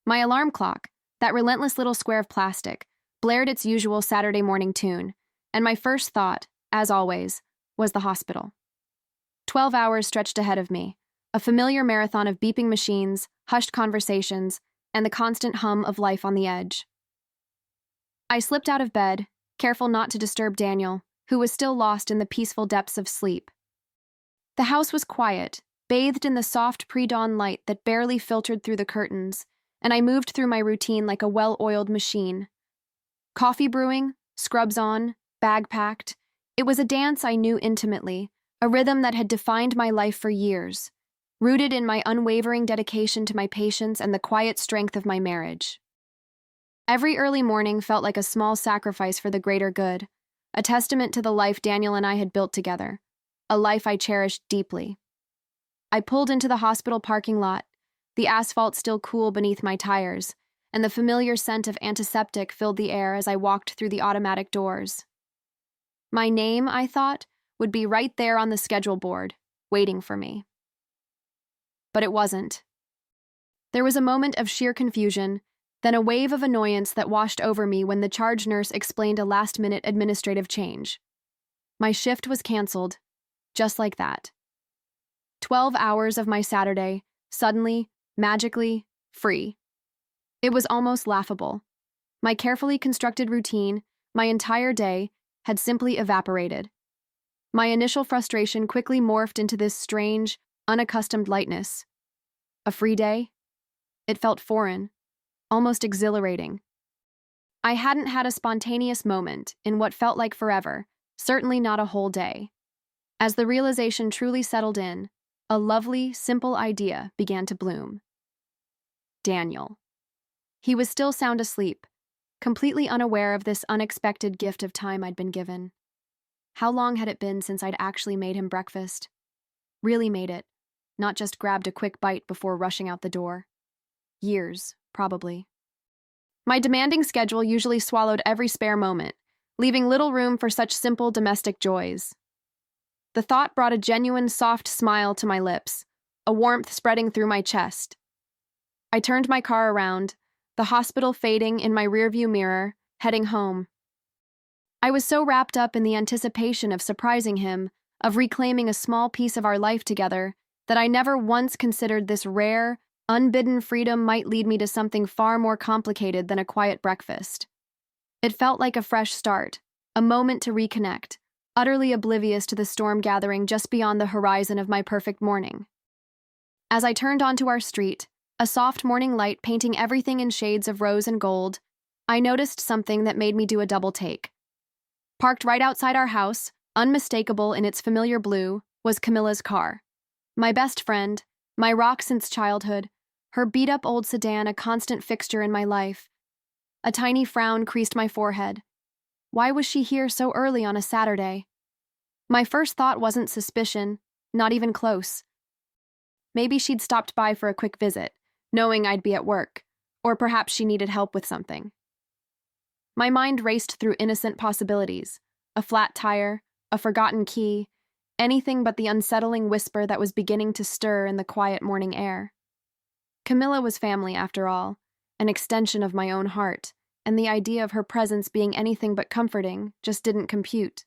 My alarm clock, that relentless little square of plastic, blared its usual Saturday morning tune, and my first thought, as always, was the hospital. 12 hours stretched ahead of me, a familiar marathon of beeping machines, hushed conversations, and the constant hum of life on the edge. I slipped out of bed, careful not to disturb Daniel, who was still lost in the peaceful depths of sleep. The house was quiet, bathed in the soft pre-dawn light that barely filtered through the curtains, and I moved through my routine like a well-oiled machine. Coffee brewing, scrubs on, bag packed. It was a dance I knew intimately, a rhythm that had defined my life for years, rooted in my unwavering dedication to my patients and the quiet strength of my marriage. Every early morning felt like a small sacrifice for the greater good, a testament to the life Daniel and I had built together, a life I cherished deeply. I pulled into the hospital parking lot, the asphalt still cool beneath my tires, and the familiar scent of antiseptic filled the air as I walked through the automatic doors. My name, I thought, would be right there on the schedule board, waiting for me. But it wasn't. There was a moment of sheer confusion, then a wave of annoyance that washed over me when the charge nurse explained a last-minute administrative change. My shift was canceled, just like that. 12 hours of my Saturday, suddenly, magically, free. It was almost laughable. My carefully constructed routine, my entire day, had simply evaporated. My initial frustration quickly morphed into this strange, unaccustomed lightness. A free day? It felt foreign, almost exhilarating. I hadn't had a spontaneous moment in what felt like forever, certainly not a whole day. As the realization truly settled in, a lovely, simple idea began to bloom. Daniel. He was still sound asleep, completely unaware of this unexpected gift of time I'd been given. How long had it been since I'd actually made him breakfast? Really made it, not just grabbed a quick bite before rushing out the door. Years, probably. My demanding schedule usually swallowed every spare moment, leaving little room for such simple domestic joys. The thought brought a genuine soft smile to my lips, a warmth spreading through my chest. I turned my car around, the hospital fading in my rearview mirror, heading home. I was so wrapped up in the anticipation of surprising him, of reclaiming a small piece of our life together, that I never once considered this rare, unbidden freedom might lead me to something far more complicated than a quiet breakfast. It felt like a fresh start, a moment to reconnect, utterly oblivious to the storm gathering just beyond the horizon of my perfect morning. As I turned onto our street, a soft morning light painting everything in shades of rose and gold, I noticed something that made me do a double take. Parked right outside our house, unmistakable in its familiar blue, was Camilla's car. My best friend, my rock since childhood, her beat-up old sedan a constant fixture in my life. A tiny frown creased my forehead. Why was she here so early on a Saturday? My first thought wasn't suspicion, not even close. Maybe she'd stopped by for a quick visit, knowing I'd be at work, or perhaps she needed help with something. My mind raced through innocent possibilities, a flat tire, a forgotten key, anything but the unsettling whisper that was beginning to stir in the quiet morning air. Camilla was family, after all, an extension of my own heart, and the idea of her presence being anything but comforting just didn't compute.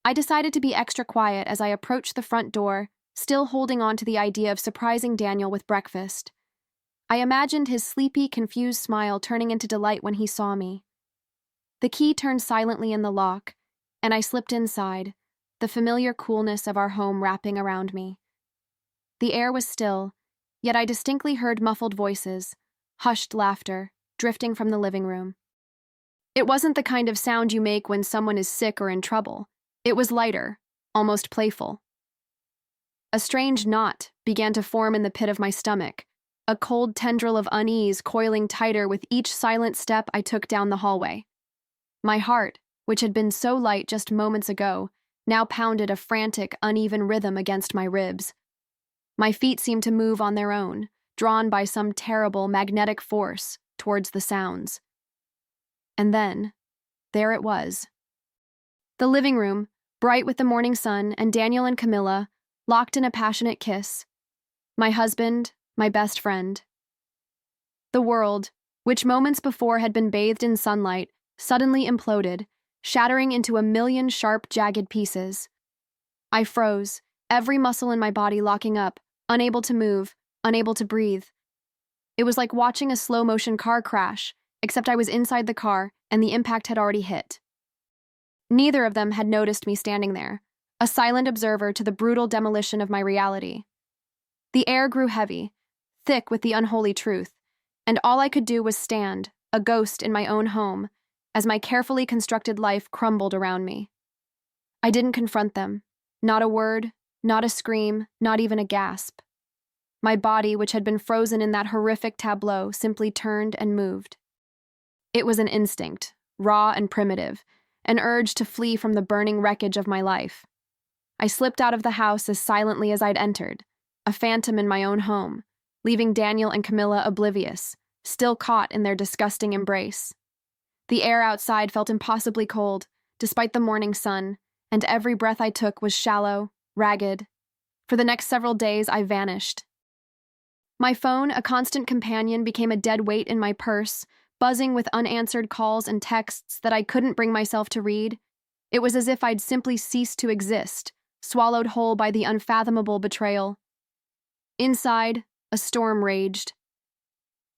I decided to be extra quiet as I approached the front door, still holding on to the idea of surprising Daniel with breakfast. I imagined his sleepy, confused smile turning into delight when he saw me. The key turned silently in the lock, and I slipped inside, the familiar coolness of our home wrapping around me. The air was still, yet I distinctly heard muffled voices, hushed laughter, drifting from the living room. It wasn't the kind of sound you make when someone is sick or in trouble. It was lighter, almost playful. A strange knot began to form in the pit of my stomach, a cold tendril of unease coiling tighter with each silent step I took down the hallway. My heart, which had been so light just moments ago, now pounded a frantic, uneven rhythm against my ribs. My feet seemed to move on their own, drawn by some terrible magnetic force towards the sounds. And then, there it was. The living room, bright with the morning sun, and Daniel and Camilla, locked in a passionate kiss. My husband, my best friend. The world, which moments before had been bathed in sunlight, suddenly imploded, shattering into a million sharp, jagged pieces. I froze, every muscle in my body locking up, unable to move, unable to breathe. It was like watching a slow-motion car crash, except I was inside the car and the impact had already hit. Neither of them had noticed me standing there, a silent observer to the brutal demolition of my reality. The air grew heavy, thick with the unholy truth, and all I could do was stand, a ghost in my own home, as my carefully constructed life crumbled around me. I didn't confront them. Not a word, not a scream, not even a gasp. My body, which had been frozen in that horrific tableau, simply turned and moved. It was an instinct, raw and primitive, an urge to flee from the burning wreckage of my life. I slipped out of the house as silently as I'd entered, a phantom in my own home, leaving Daniel and Camilla oblivious, still caught in their disgusting embrace. The air outside felt impossibly cold, despite the morning sun, and every breath I took was shallow, ragged. For the next several days, I vanished. My phone, a constant companion, became a dead weight in my purse, buzzing with unanswered calls and texts that I couldn't bring myself to read. It was as if I'd simply ceased to exist, swallowed whole by the unfathomable betrayal. Inside, a storm raged.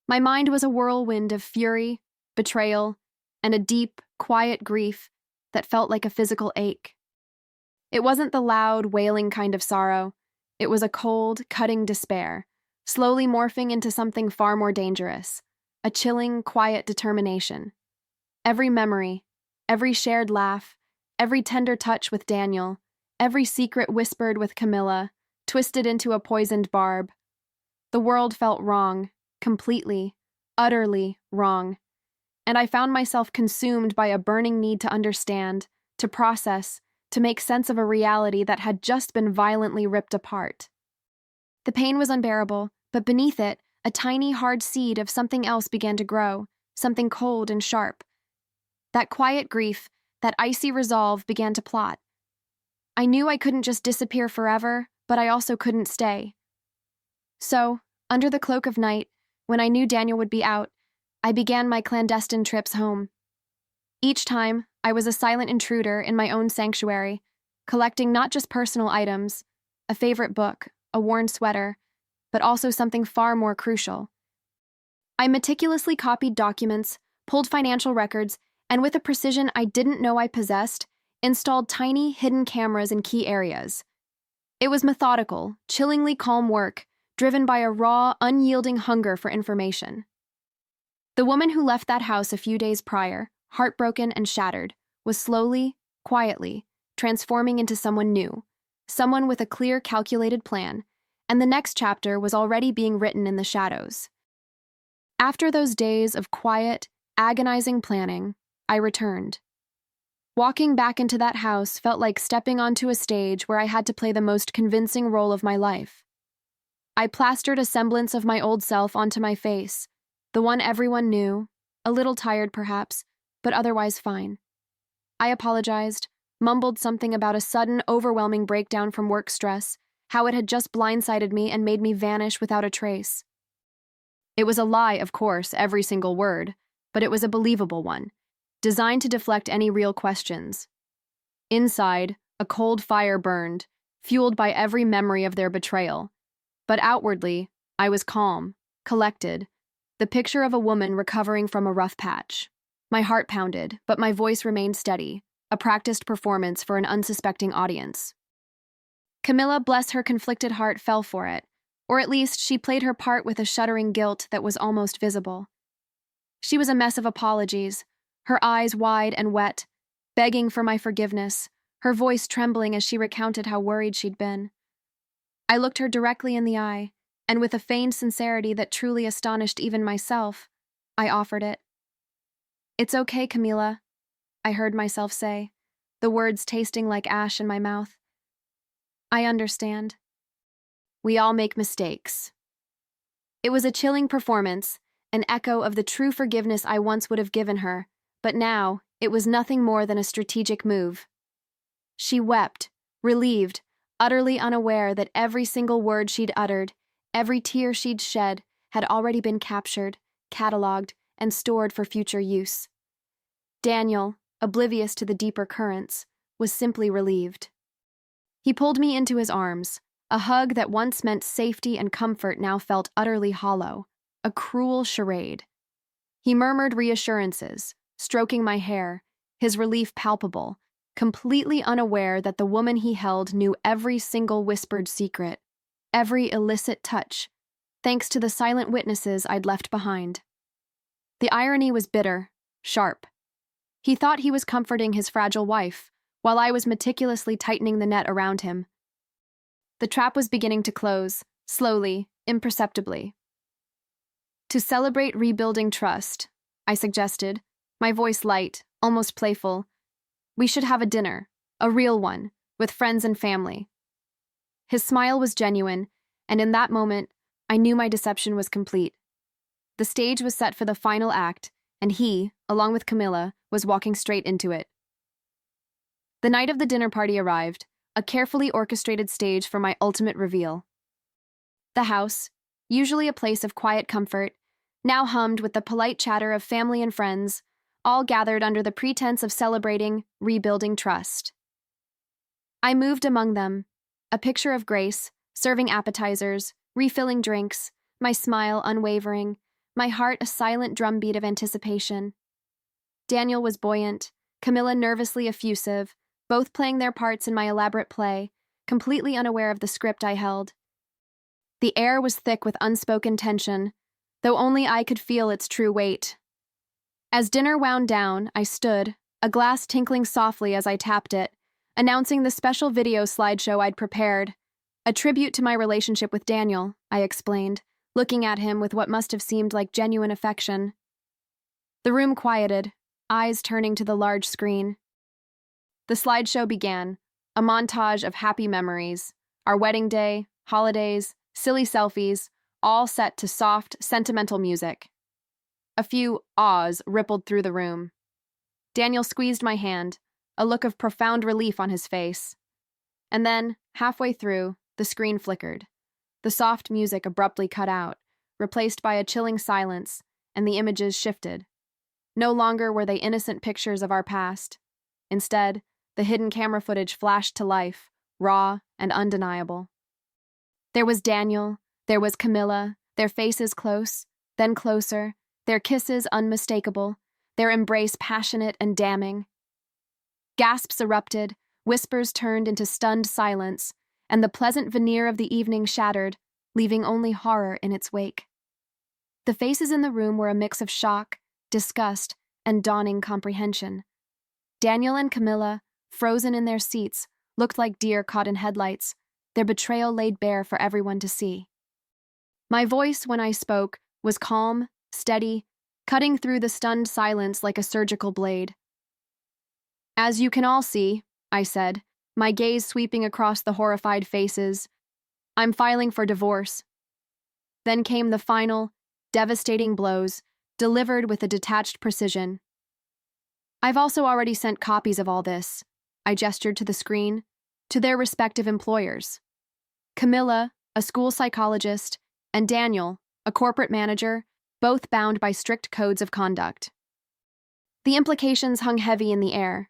My mind was a whirlwind of fury, betrayal, and a deep, quiet grief that felt like a physical ache. It wasn't the loud, wailing kind of sorrow. It was a cold, cutting despair, slowly morphing into something far more dangerous, a chilling, quiet determination. Every memory, every shared laugh, every tender touch with Daniel, every secret whispered with Camilla, twisted into a poisoned barb. The world felt wrong, completely, utterly wrong, and I found myself consumed by a burning need to understand, to process, to make sense of a reality that had just been violently ripped apart. The pain was unbearable, but beneath it, a tiny, hard seed of something else began to grow, something cold and sharp. That quiet grief, that icy resolve began to plot. I knew I couldn't just disappear forever, but I also couldn't stay. So, under the cloak of night, when I knew Daniel would be out, I began my clandestine trips home. Each time, I was a silent intruder in my own sanctuary, collecting not just personal items, a favorite book, a worn sweater, but also something far more crucial. I meticulously copied documents, pulled financial records, and with a precision I didn't know I possessed, installed tiny, hidden cameras in key areas. It was methodical, chillingly calm work, driven by a raw, unyielding hunger for information. The woman who left that house a few days prior, heartbroken and shattered, was slowly, quietly, transforming into someone new, someone with a clear, calculated plan, and the next chapter was already being written in the shadows. After those days of quiet, agonizing planning, I returned. Walking back into that house felt like stepping onto a stage where I had to play the most convincing role of my life. I plastered a semblance of my old self onto my face, the one everyone knew, a little tired perhaps, but otherwise fine. I apologized, mumbled something about a sudden, overwhelming breakdown from work stress, how it had just blindsided me and made me vanish without a trace. It was a lie, of course, every single word, but it was a believable one, designed to deflect any real questions. Inside, a cold fire burned, fueled by every memory of their betrayal. But outwardly, I was calm, collected, the picture of a woman recovering from a rough patch. My heart pounded, but my voice remained steady, a practiced performance for an unsuspecting audience. Camilla, bless her conflicted heart, fell for it, or at least she played her part with a shuddering guilt that was almost visible. She was a mess of apologies, her eyes wide and wet, begging for my forgiveness, her voice trembling as she recounted how worried she'd been. I looked her directly in the eye, and with a feigned sincerity that truly astonished even myself, I offered it. "It's okay, Camilla," I heard myself say, the words tasting like ash in my mouth. "I understand. We all make mistakes." It was a chilling performance, an echo of the true forgiveness I once would have given her, but now it was nothing more than a strategic move. She wept, relieved, utterly unaware that every single word she'd uttered, every tear she'd shed, had already been captured, cataloged, and stored for future use. Daniel, oblivious to the deeper currents, was simply relieved. He pulled me into his arms. A hug that once meant safety and comfort now felt utterly hollow, a cruel charade. He murmured reassurances, stroking my hair, his relief palpable, completely unaware that the woman he held knew every single whispered secret, every illicit touch, thanks to the silent witnesses I'd left behind. The irony was bitter, sharp. He thought he was comforting his fragile wife, while I was meticulously tightening the net around him. The trap was beginning to close, slowly, imperceptibly. To celebrate rebuilding trust, I suggested, my voice light, almost playful, we should have a dinner, a real one, with friends and family. His smile was genuine, and in that moment, I knew my deception was complete. The stage was set for the final act, and he, along with Camilla, was walking straight into it. The night of the dinner party arrived, a carefully orchestrated stage for my ultimate reveal. The house, usually a place of quiet comfort, now hummed with the polite chatter of family and friends, all gathered under the pretense of celebrating rebuilding trust. I moved among them, a picture of grace, serving appetizers, refilling drinks, my smile unwavering, my heart a silent drumbeat of anticipation. Daniel was buoyant, Camilla nervously effusive, both playing their parts in my elaborate play, completely unaware of the script I held. The air was thick with unspoken tension, though only I could feel its true weight. As dinner wound down, I stood, a glass tinkling softly as I tapped it, announcing the special video slideshow I'd prepared. A tribute to my relationship with Daniel, I explained, looking at him with what must have seemed like genuine affection. The room quieted, eyes turning to the large screen. The slideshow began, a montage of happy memories, our wedding day, holidays, silly selfies, all set to soft, sentimental music. A few ahs rippled through the room. Daniel squeezed my hand, a look of profound relief on his face. And then, halfway through, the screen flickered. The soft music abruptly cut out, replaced by a chilling silence, and the images shifted. No longer were they innocent pictures of our past. Instead, the hidden camera footage flashed to life, raw and undeniable. There was Daniel, there was Camilla, their faces close, then closer, their kisses unmistakable, their embrace passionate and damning. Gasps erupted, whispers turned into stunned silence, and the pleasant veneer of the evening shattered, leaving only horror in its wake. The faces in the room were a mix of shock, disgust, and dawning comprehension. Daniel and Camilla, frozen in their seats, looked like deer caught in headlights, their betrayal laid bare for everyone to see. My voice, when I spoke, was calm, steady, cutting through the stunned silence like a surgical blade. As you can all see, I said, my gaze sweeping across the horrified faces, I'm filing for divorce. Then came the final, devastating blows, delivered with a detached precision. I've also already sent copies of all this, I gestured to the screen, to their respective employers. Camilla, a school psychologist, and Daniel, a corporate manager, both bound by strict codes of conduct. The implications hung heavy in the air.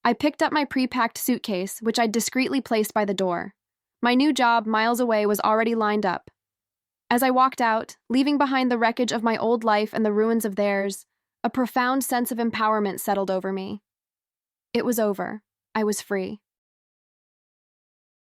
I picked up my pre-packed suitcase, which I'd discreetly placed by the door. My new job, miles away, was already lined up. As I walked out, leaving behind the wreckage of my old life and the ruins of theirs, a profound sense of empowerment settled over me. It was over. I was free.